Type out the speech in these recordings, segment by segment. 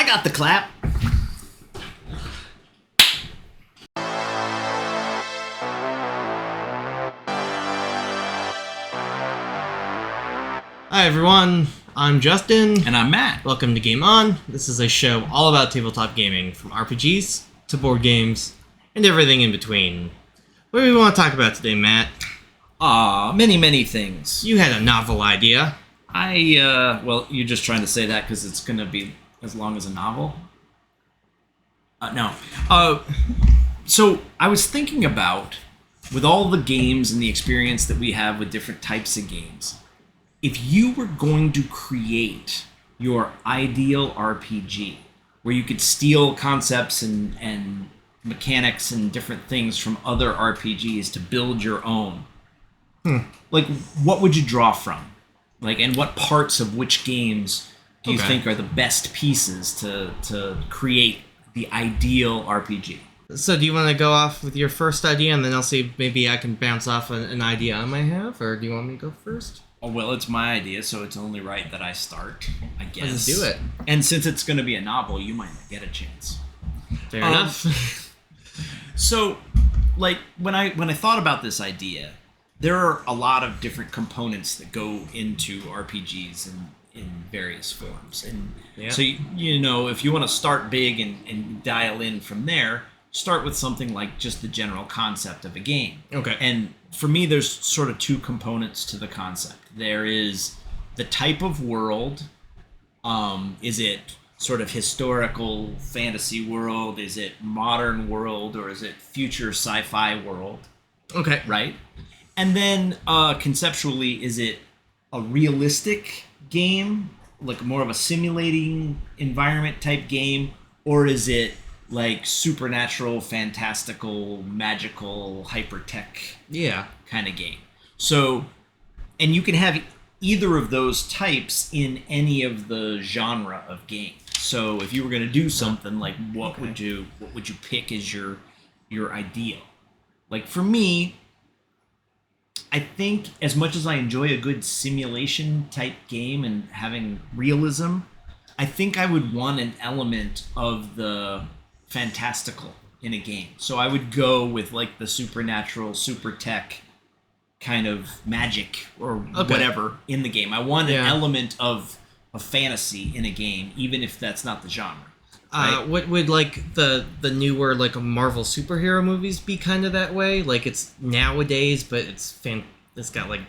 I got the clap. Hi everyone, I'm Justin. And I'm Matt. Welcome to Game On. This is a show all about tabletop gaming, from RPGs to board games and everything in between. What do we want to talk about today, Matt? Many things. You had a novel idea. Well, you're just trying to say that because it's going to be as long as a novel? No. So I was thinking about, with all the games and the experience that we have with different types of games, if you were going to create your ideal RPG, where you could steal concepts and mechanics and different things from other RPGs to build your own, like, what would you draw from? Like, and what parts of which games do you think are the best pieces to create the ideal RPG? So do you want to go off with your first idea, and then I'll see if maybe I can bounce off an idea I might have, or do you want me to go first? Oh, well, it's my idea, so it's only right that I start, I guess. Let's do it. And since it's going to be a novel, you might not get a chance. Fair enough. So, like, when I thought about this idea, there are a lot of different components that go into RPGs in various forms. And so, you know, if you want to start big and dial in from there, start with something like just the general concept of a game. Okay. And for me, there's sort of two components to the concept. There is the type of world. Is it sort of historical fantasy world? Is it modern world? Or is it future sci-fi world? Okay. Right? And then conceptually, is it a realistic game, like more of a simulating environment type game? Or is it like supernatural, fantastical, magical, hyper-tech kind of game? So, and you can have either of those types in any of the genre of game. So if you were going to do something, like, what would you pick as your ideal? Like, for me, I think as much as I enjoy a good simulation type game and having realism, I think I would want an element of the fantastical in a game. So I would go with, like, the supernatural, super tech kind of magic or whatever in the game. I want an element of fantasy in a game, even if that's not the genre. Right? What would, like, the newer, like, Marvel superhero movies be kind of that way? Like, it's nowadays, but it's got, like,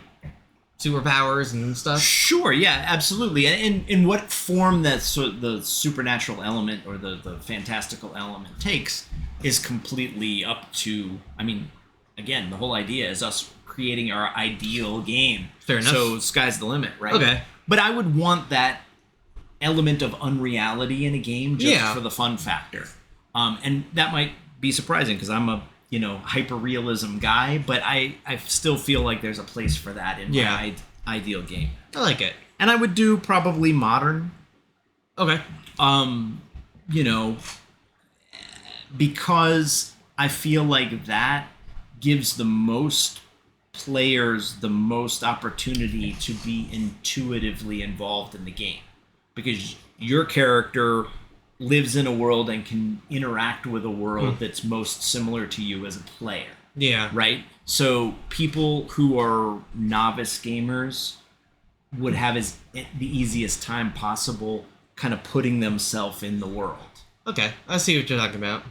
superpowers and stuff? Sure, yeah, absolutely. And in what form that the supernatural element or the fantastical element takes is completely up to, I mean, again, the whole idea is us creating our ideal game. Fair enough. So sky's the limit, right? Okay. But I would want that element of unreality in a game just for the fun factor. And that might be surprising because I'm a, you know, hyper-realism guy, but I still feel like there's a place for that in my ideal game. I like it. And I would do probably modern. Okay. You know, because I feel like that gives the most players the most opportunity to be intuitively involved in the game. Because your character lives in a world and can interact with a world that's most similar to you as a player. Yeah. Right? So people who are novice gamers would have the easiest time possible kind of putting themselves in the world. Okay. I see what you're talking about.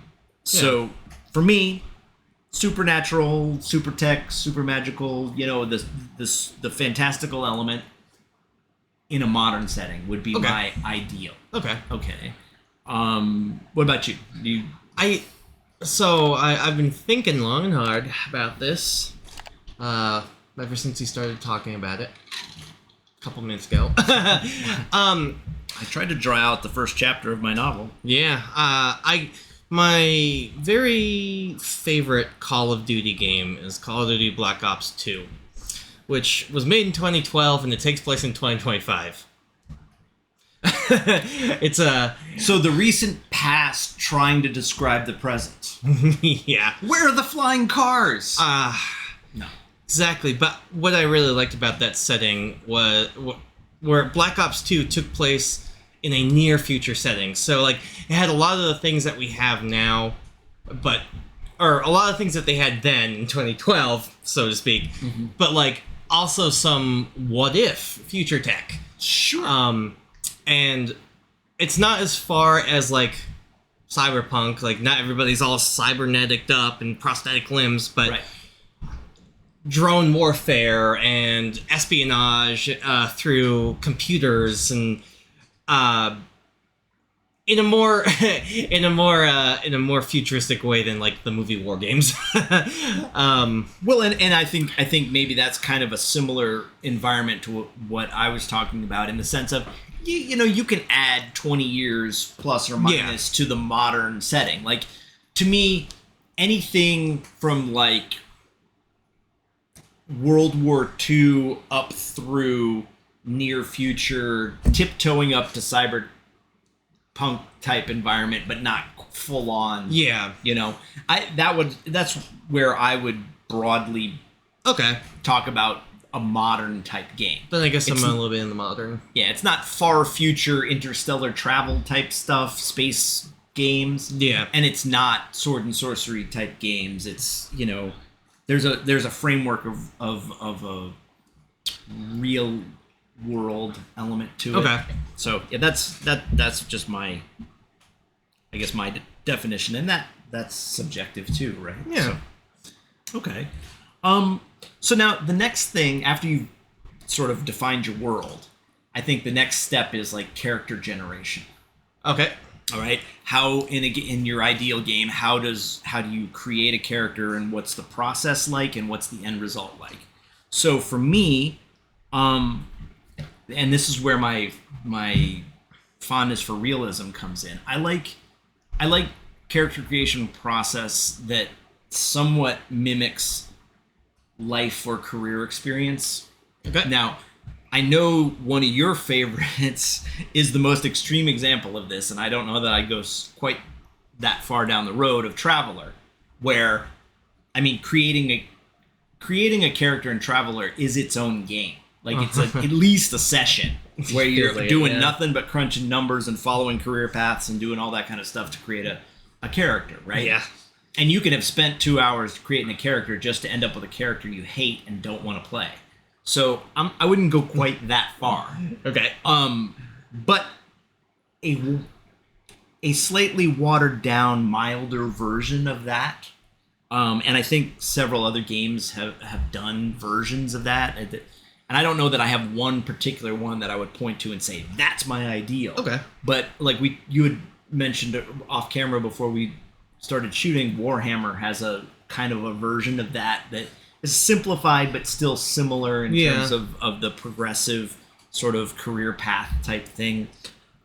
So for me, supernatural, super tech, super magical, you know, the fantastical element in a modern setting would be my ideal. Okay. What about you? I've been thinking long and hard about this ever since you started talking about it a couple minutes ago. I tried to draw out the first chapter of my novel. Yeah. My very favorite Call of Duty game is Call of Duty Black Ops 2, which was made in 2012 and it takes place in 2025. It's so the recent past trying to describe the present. Yeah. Where are the flying cars? No. Exactly. But what I really liked about that setting was where Black Ops 2 took place in a near future setting. So like it had a lot of the things that we have now, or a lot of things that they had then in 2012, so to speak, but like also some what if future tech. Sure. And it's not as far as like cyberpunk, like not everybody's all cybernetic up and prosthetic limbs, but right. drone warfare and espionage through computers and in a more futuristic way than like the movie War Games. Well, and I think maybe that's kind of a similar environment to what I was talking about, in the sense of you know, you can add 20 years plus or minus to the modern setting. Like, to me, anything from like World War II up through near future, tiptoeing up to cyberpunk type environment, but not full on. Yeah, you know, that's where I would broadly talk about a modern type game. But I guess I'm a little bit in the modern. Yeah, it's not far future interstellar travel type stuff, space games. Yeah, and it's not sword and sorcery type games. It's, you know, there's a framework of a real world element to it. Okay. So yeah, that's just my, I guess, my definition, and that's subjective too, right? Yeah. So, okay. So now the next thing, after you've sort of defined your world, I think the next step is like character generation. Okay. All right. How in your ideal game, how do you create a character, and what's the process like, and what's the end result like? So for me, and this is where my fondness for realism comes in. I like character creation process that somewhat mimics life or career experience. Okay. Now, I know one of your favorites is the most extreme example of this, and I don't know that I go quite that far down the road, of Traveler, where, I mean, creating a character in Traveler is its own game. Like, it's at least a session where you're doing nothing but crunching numbers and following career paths and doing all that kind of stuff to create a character, right? Yeah. And you could have spent 2 hours creating a character just to end up with a character you hate and don't want to play. So I wouldn't go quite that far. Okay. But a slightly watered down, milder version of that. And I think several other games have done versions of that. And I don't know that I have one particular one that I would point to and say, that's my ideal. Okay. But like you had mentioned off camera before we started shooting, Warhammer has a kind of a version of that is simplified but still similar in terms of the progressive sort of career path type thing.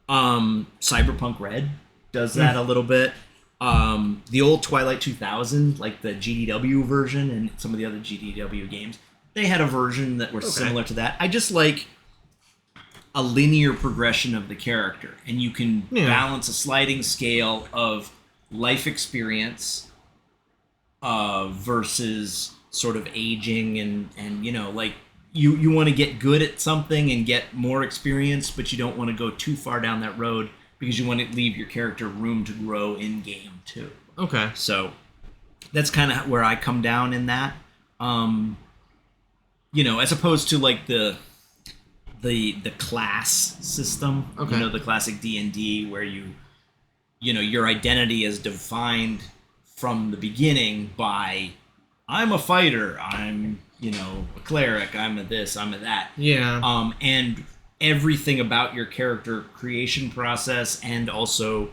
Cyberpunk Red does that a little bit. The old Twilight 2000, like the GDW version and some of the other GDW games, they had a version that were similar to that. I just like a linear progression of the character, and you can balance a sliding scale of life experience versus sort of aging and you know, like you want to get good at something and get more experience, but you don't want to go too far down that road because you want to leave your character room to grow in game too. Okay. So that's kind of where I come down in that. You know, as opposed to like the class system. Okay. You know, the classic D&D where you know, your identity is defined from the beginning by, I'm a fighter, I'm, you know, a cleric, I'm a this, I'm a that. Yeah. And everything about your character creation process, and also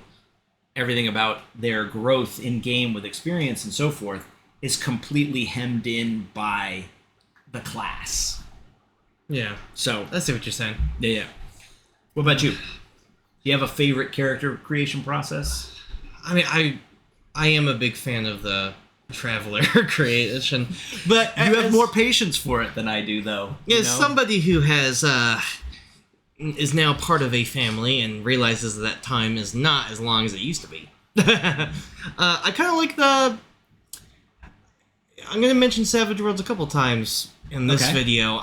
everything about their growth in game with experience and so forth, is completely hemmed in by the class. Yeah. So I see what you're saying. Yeah. What about you? Do you have a favorite character creation process? I mean, I am a big fan of the Traveler creation, but you have more patience for it than I do, though. As somebody who has is now part of a family and realizes that time is not as long as it used to be. I kind of like the. I'm going to mention Savage Worlds a couple times in this video.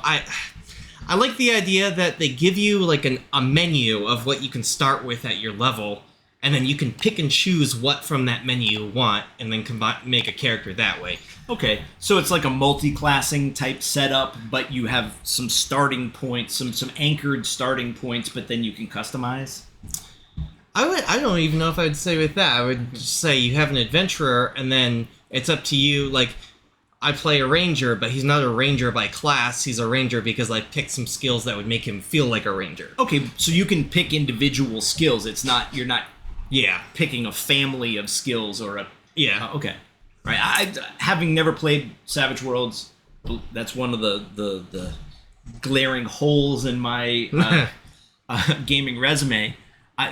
I like the idea that they give you like a menu of what you can start with at your level, and then you can pick and choose what from that menu you want, and then make a character that way. Okay, so it's like a multi-classing type setup, but you have some starting points, some anchored starting points, but then you can customize? I don't even know if I'd say with that. I would just say you have an adventurer, and then it's up to you. Like, I play a ranger, but he's not a ranger by class. He's a ranger because I picked some skills that would make him feel like a ranger. Okay, so you can pick individual skills. You're not Yeah. picking a family of skills or a... Yeah. Okay. Right. I having never played Savage Worlds, that's one of the glaring holes in my gaming resume.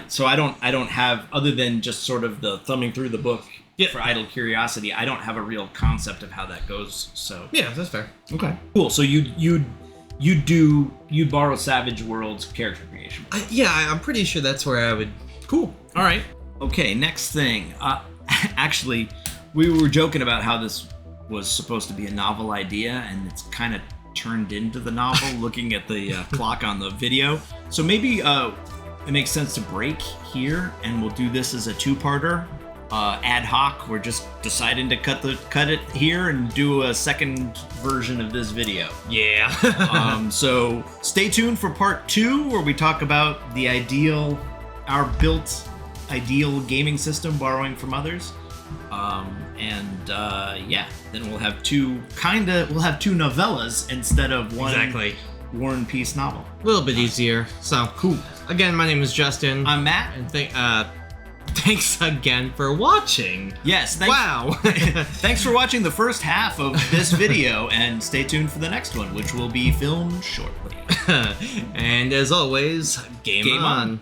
So I don't have, other than just sort of the thumbing through the book for idle curiosity, I don't have a real concept of how that goes. So Yeah, that's fair. okay, cool. So you borrow Savage Worlds character creation. I'm pretty sure that's where I would. Cool. All right. Okay. Next thing. Actually, we were joking about how this was supposed to be a novel idea, and it's kind of turned into the novel. Looking at the clock on the video, so maybe it makes sense to break here, and we'll do this as a two-parter, ad hoc. We're just deciding to cut it here and do a second version of this video. Yeah. So stay tuned for part 2, where we talk about our built ideal gaming system, borrowing from others. Then we'll have two novellas instead of one Exactly. War and Peace novel. A little bit easier. So Cool. Again, my name is Justin. I'm Matt. And thanks again for watching. Yes. Wow. Thanks for watching the first half of this video, and stay tuned for the next one, which will be filmed shortly. And as always, game on.